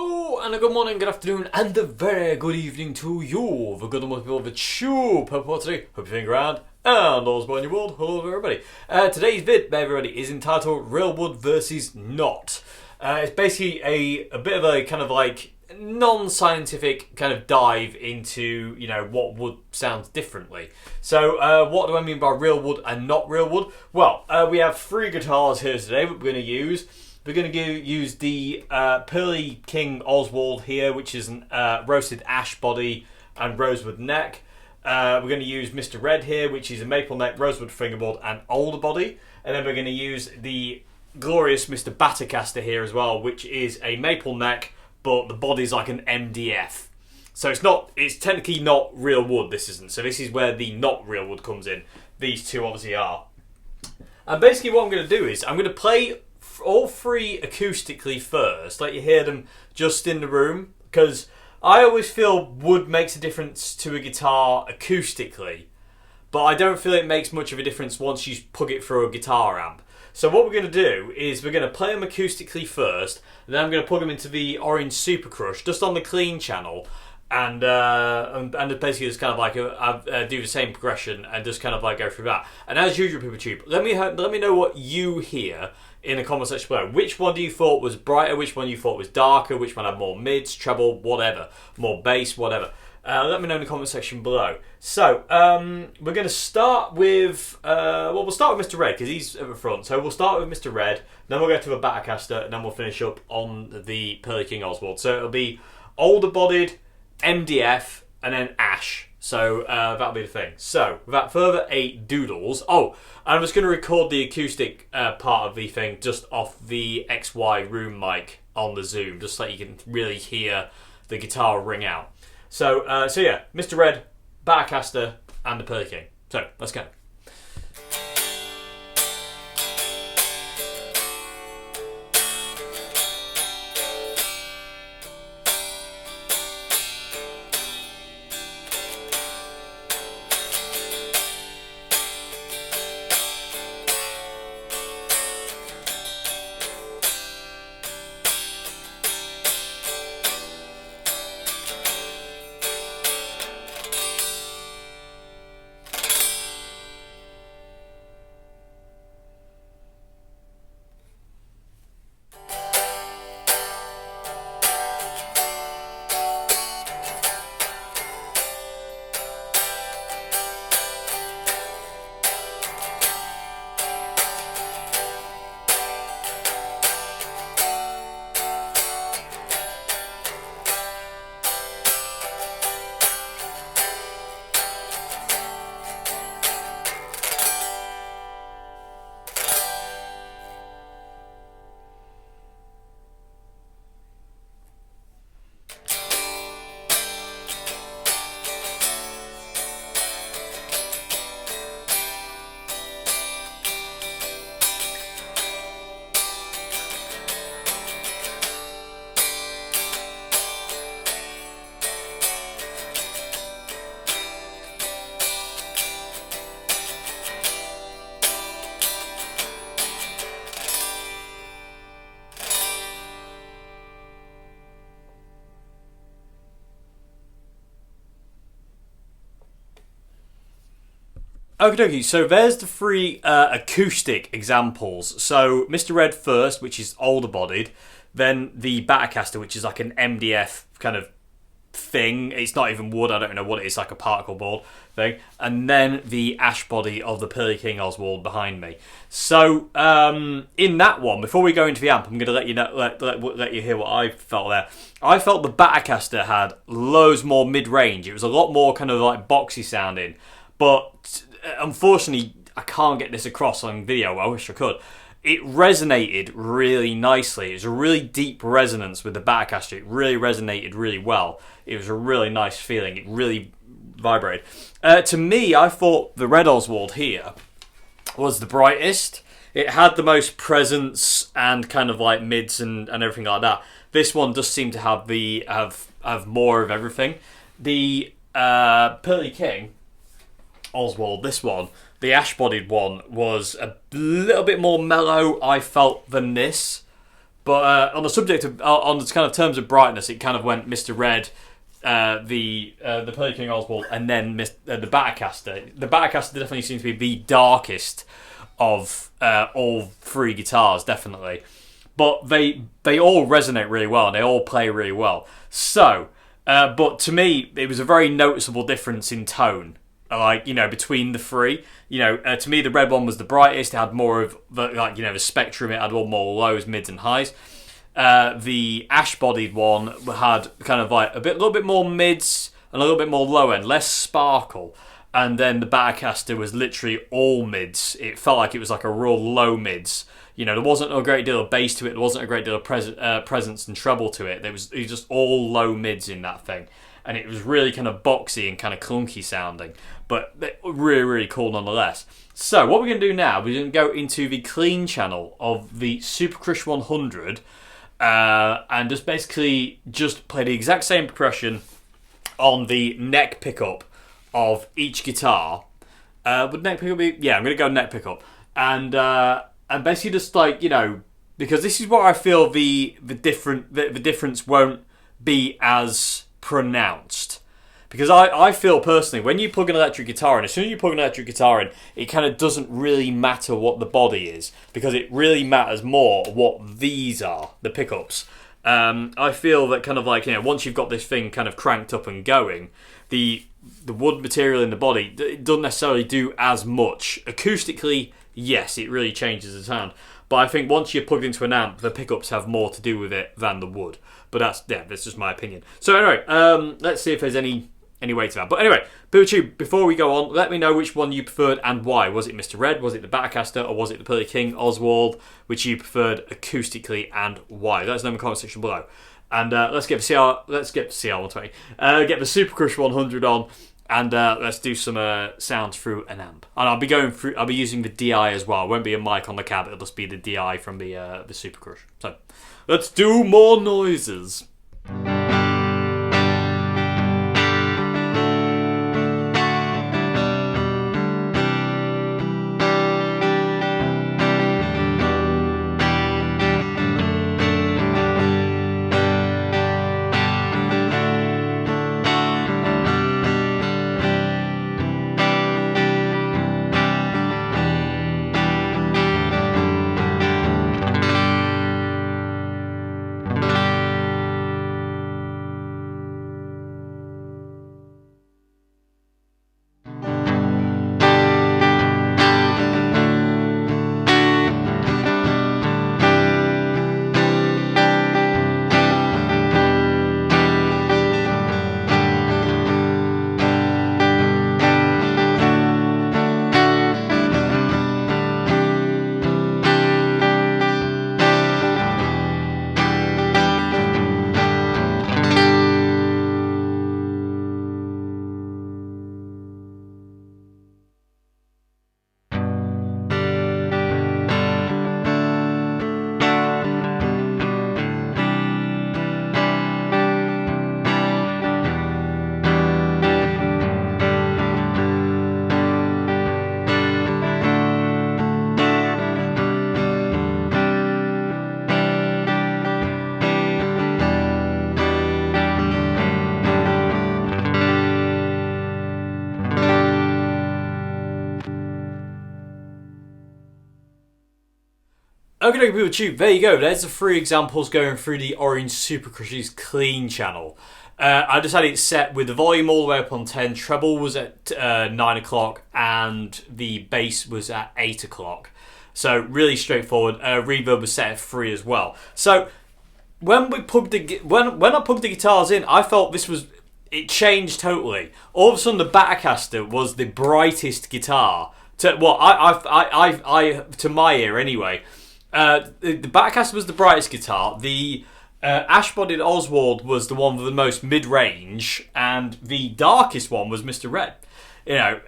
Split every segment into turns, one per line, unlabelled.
Hello, and a good morning, good afternoon, and a very good evening to you, the good and people of the tube. Hope today, hope you're feeling grand, and all's well in your world. Hello everybody. Today's vid, everybody, is entitled Real Wood versus Not. It's basically a bit of a kind of like non-scientific kind of dive into, you know, what wood sounds differently. So what do I mean by real wood and not real wood? Well, we have three guitars here today that we're going to use. We're going to use the Pearly King Oswald here, which is an roasted ash body and rosewood neck. We're going to use Mr. Red here, which is a maple neck, rosewood fingerboard and alder body. And then we're going to use the glorious Mr. Battercaster here as well, which is a maple neck, but the body's like an MDF. So it's technically not real wood, this isn't. So this is where the not real wood comes in. These two obviously are. And basically what I'm going to do is I'm going to play all three acoustically first, let you hear them just in the room, because I always feel wood makes a difference to a guitar acoustically, but I don't feel it makes much of a difference once you plug it through a guitar amp. So what we're going to do is we're going to play them acoustically first, and then I'm going to plug them into the Orange Super Crush just on the clean channel, and basically just kind of like do the same progression and just kind of like go through that. And as usual, people tube, let me know what you hear in the comment section below. Which one do you thought was brighter? Which one you thought was darker? Which one had more mids, treble, whatever, more bass, whatever. Let me know in the comment section below. So we're going to start with we'll start with Mr. Red because he's at the front. So we'll start with Mr. Red, then we'll go to a Battercaster, and then we'll finish up on the Pearly King Oswald. So it'll be older bodied, MDF, and then ash. So that'll be the thing. So without further doodles. Oh, I'm just going to record the acoustic part of the thing just off the XY room mic on the Zoom, just so you can really hear the guitar ring out. So yeah, Mr. Red, Battercaster, and the Pearly King. So let's go. Okay, so there's the three acoustic examples. So Mr. Red first, which is older bodied, then the Battercaster, which is like an MDF kind of thing. It's not even wood, I don't know what it is, like a particle board thing. And then the ash body of the Pearly King Oswald behind me. So in that one, before we go into the amp, I'm going to let you know, let you hear what I felt there. I felt the Battercaster had loads more mid-range. It was a lot more kind of like boxy sounding, but unfortunately, I can't get this across on video. I wish I could. It resonated really nicely. It was a really deep resonance with the Battercaster. It really resonated really well. It was a really nice feeling. It really vibrated. To me, I thought the Red Oswald here was the brightest. It had the most presence and kind of like mids and everything like that. This one does seem to have more of everything. The Pearly King Oswald, this one, the ash-bodied one, was a little bit more mellow, I felt, than this. But on the subject of on the kind of terms of brightness, it kind of went Mr. Red, the Pearly King Oswald, and then the Batacaster. The Batacaster definitely seems to be the darkest of all three guitars, definitely. But they all resonate really well, and they all play really well. So, but to me, it was a very noticeable difference in tone. Like, you know, between the three, you know, to me the red one was the brightest. It had more of the, like, you know, the spectrum. It had all more lows, mids, and highs. The ash-bodied one had kind of like a little bit more mids and a little bit more low end, less sparkle. And then the Batacaster was literally all mids. It felt like it was like a real low mids. You know, there wasn't a great deal of bass to it. There wasn't a great deal of presence and treble to it. It was just all low mids in that thing. And it was really kind of boxy and kind of clunky sounding, but really, really cool nonetheless. So what we're going to do now, we're going to go into the clean channel of the Super Crush 100 and just basically just play the exact same percussion on the neck pickup of each guitar. Would neck pickup be? Yeah, I'm going to go neck pickup. And basically just like, you know, because this is where I feel the difference won't be as pronounced, because I feel personally when you plug an electric guitar in, as soon as you plug an electric guitar in, it kind of doesn't really matter what the body is, because it really matters more what these are, the pickups. I feel that kind of like, you know, once you've got this thing kind of cranked up and going, the wood material in the body, it doesn't necessarily do as much acoustically. Yes, it really changes the sound, but I think once you're plugged into an amp, the pickups have more to do with it than the wood. But that's just my opinion. So anyway, let's see if there's any way to that. But anyway, PeopleTube, before we go on, let me know which one you preferred and why. Was it Mr. Red, was it the Batacaster, or was it the Pearly King Oswald, which you preferred acoustically, and why? Let us know in the comment section below. And let's get the CR120. Get the Super Crush 100 on, and let's do some sounds through an amp. And I'll be using the DI as well. It won't be a mic on the cab. It'll just be the DI from the Super Crush. So let's do more noises. Okay, PeopleTube, there you go. There's the 3 examples going through the Orange Super Crush's clean channel. I just had it set with the volume all the way up on 10, treble was at 9 o'clock, and the bass was at 8 o'clock. So really straightforward. Reverb was set at 3 as well. So when I plugged the guitars in, I felt it changed totally. All of a sudden, the Batacaster was the brightest guitar to my ear anyway. The Batacaster was the brightest guitar. The ash-bodied Oswald was the one with the most mid-range, and the darkest one was Mr. Red. You know,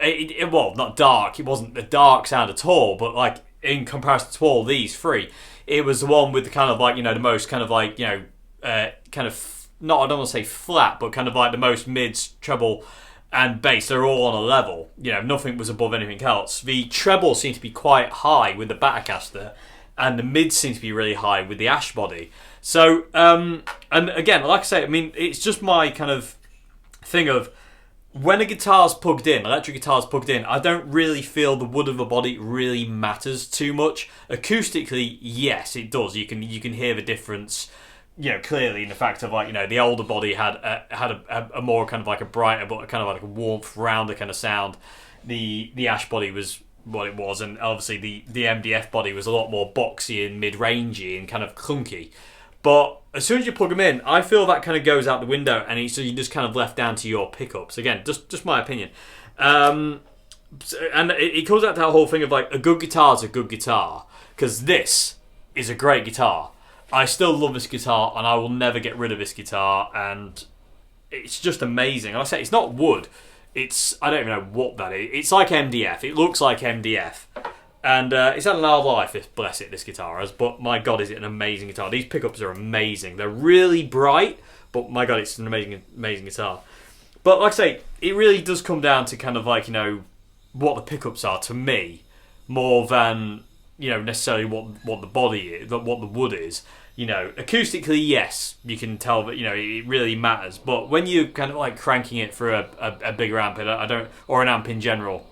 well, not dark. It wasn't a dark sound at all, but like in comparison to all these 3, it was the one with the kind of like, you know, the most kind of like, you know, kind of not, I don't want to say flat, but kind of like the most mids, treble, and bass. They're all on a level. You know, nothing was above anything else. The treble seemed to be quite high with the Batacaster. and the mids seem to be really high with the ash body. So, and again, like I say, I mean, it's just my kind of thing of when a guitar's plugged in, electric guitar's plugged in, I don't really feel the wood of the body really matters too much. Acoustically, yes, it does. You can hear the difference, clearly in the fact of the older body had a more kind of like a brighter but kind of like a warmth, rounder kind of sound. The ash body was what it was, and obviously the MDF body was a lot more boxy and mid-rangey and kind of clunky. But as soon as you plug them in, I feel that kind of goes out the window, and so you're just kind of left down to your pickups. Again, just my opinion. And it comes out to that whole thing of like a good guitar is a good guitar, because this is a great guitar. I still love this guitar, and I will never get rid of this guitar, and it's just amazing. And I say it's not wood. I don't even know what that is. It's like MDF. It looks like MDF. And it's had an hard life, bless it, this guitar has. But my God, is it an amazing guitar. These pickups are amazing. They're really bright, but my God, it's an amazing guitar. But like I say, it really does come down to kind of like, what the pickups are to me, more than, necessarily what the body is, what the wood is. Acoustically, yes, you can tell that, it really matters. But when you're kind of like cranking it for a bigger amp, or an amp in general,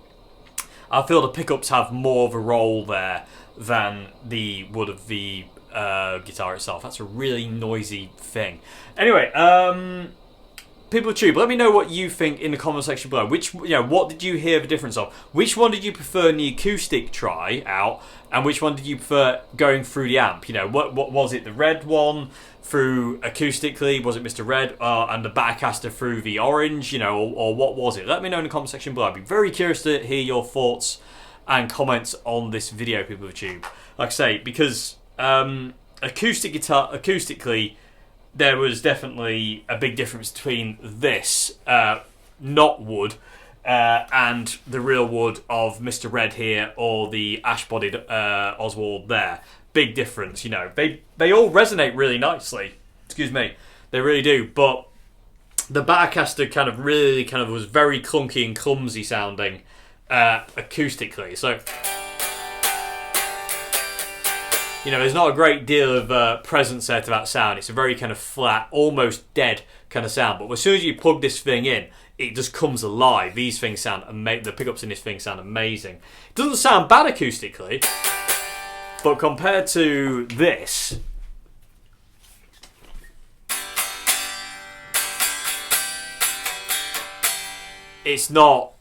I feel the pickups have more of a role there than the wood of the guitar itself. That's a really noisy thing. Anyway, people of Tube, let me know what you think in the comment section below. What did you hear the difference of? Which one did you prefer in the acoustic try out, and which one did you prefer going through the amp? What was it? The red one through acoustically? Was it Mr. Red and the Batacaster through the orange? Or what was it? Let me know in the comment section below. I'd be very curious to hear your thoughts and comments on this video, people of Tube. Like I say, because acoustically, there was definitely a big difference between this, not wood, and the real wood of Mr. Red here, or the ash-bodied Oswald there. Big difference, They all resonate really nicely. Excuse me. They really do. But the Batacaster kind of was very clunky and clumsy sounding acoustically. So, there's not a great deal of presence there to that sound. It's a very kind of flat, almost dead kind of sound. But as soon as you plug this thing in, it just comes alive. These things sound amazing. The pickups in this thing sound amazing. It doesn't sound bad acoustically, but compared to this, it's not.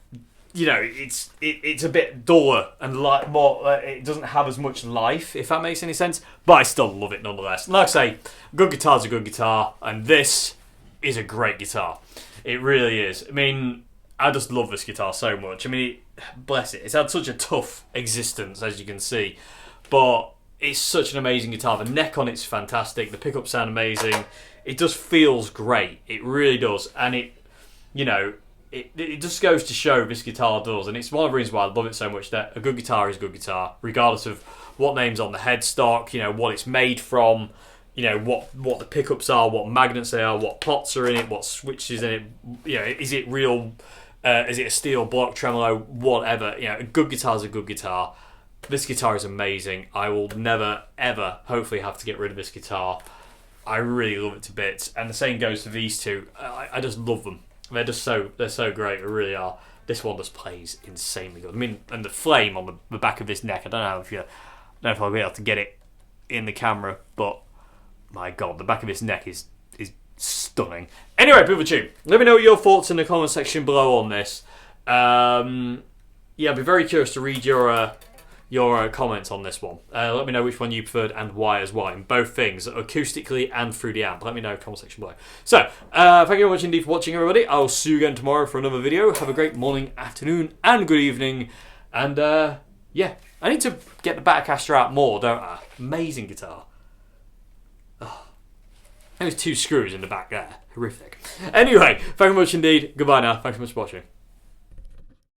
It's a bit duller and more. It doesn't have as much life, if that makes any sense. But I still love it nonetheless. And like I say, good guitar's a good guitar, and this is a great guitar. It really is. I mean, I just love this guitar so much. I mean, bless it. It's had such a tough existence, as you can see, but it's such an amazing guitar. The neck on it's fantastic. The pickups sound amazing. It just feels great. It really does, and it just goes to show this guitar does, and it's one of the reasons why I love it so much, that a good guitar is a good guitar, regardless of what name's on the headstock, what it's made from, what the pickups are, what magnets they are, what pots are in it, what switches in it, is it real, is it a steel block tremolo, whatever. A good guitar is a good guitar. This guitar is amazing. I will never, ever, hopefully, have to get rid of this guitar. I really love it to bits, and the same goes for these two. I just love them. They're so great. They really are. This one just plays insanely good. I mean, and the flame on the back of this neck. I don't know if I'll be able to get it in the camera, but my God, the back of this neck is stunning. Anyway, people of Tube, let me know your thoughts in the comment section below on this. I'd be very curious to read your comments on this one. Let me know which one you preferred and why as well, in both things, acoustically and through the amp. Let me know in the comment section below. So, thank you very much indeed for watching, everybody. I'll see you again tomorrow for another video. Have a great morning, afternoon, and good evening. And, I need to get the Batacaster out more, don't I? Amazing guitar. Oh. There's 2 screws in the back there. Horrific. Anyway, thank you very much indeed. Goodbye now. Thanks so much for watching.